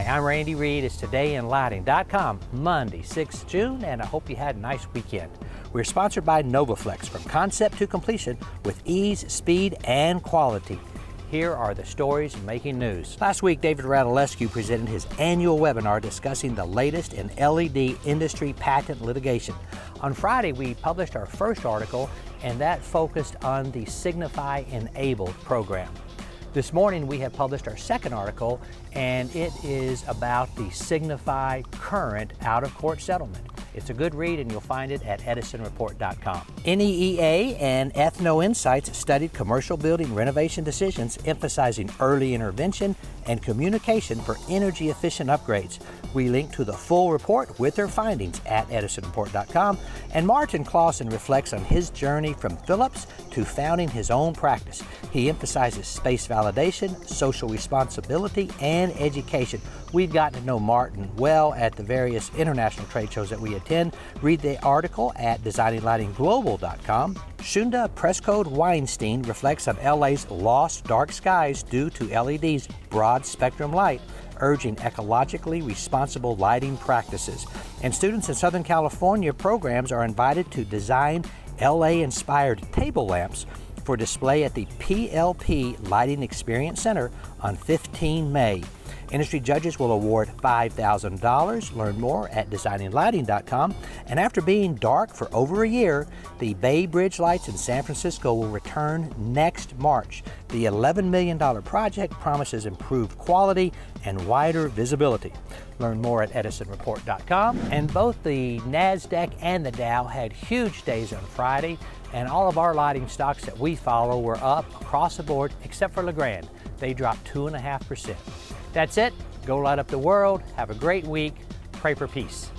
I'm Randy Reed. It's todayinlighting.com, Monday, 6th June, and I hope you had a nice weekend. We're sponsored by NovaFlex, from concept to completion with ease, speed, and quality. Here are the stories making news. Last week, David Radulescu presented his annual webinar discussing the latest in LED industry patent litigation. On Friday, we published our first article, and that focused on the Signify Enabled program. This morning, we have published our second article, and it is about the Signify Current out-of-court settlement. It's a good read, and you'll find it at edisonreport.com. NEEA and Ethno Insights studied commercial building renovation decisions, emphasizing early intervention and communication for energy-efficient upgrades. We link to the full report with their findings at edisonreport.com. And Martin Clawson reflects on his journey from Philips to founding his own practice. He emphasizes space validation, social responsibility, and education. We've gotten to know Martin well at the various international trade shows that we attend. Read the article at designinglightingglobal.com. Shunda Presscode Weinstein reflects on LA's lost dark skies due to LED's broad spectrum light, urging ecologically responsible lighting practices. And students in Southern California programs are invited to design LA-inspired table lamps for display at the PLP Lighting Experience Center on 15 May. Industry judges will award $5,000. Learn more at designinglighting.com. And after being dark for over a year, the Bay Bridge lights in San Francisco will return next March. The $11 million project promises improved quality and wider visibility. Learn more at edisonreport.com. And both the NASDAQ and the Dow had huge days on Friday, and all of our lighting stocks that we follow were up across the board except for Legrand. They dropped 2.5%. That's it. Go light up the world. Have a great week. Pray for peace.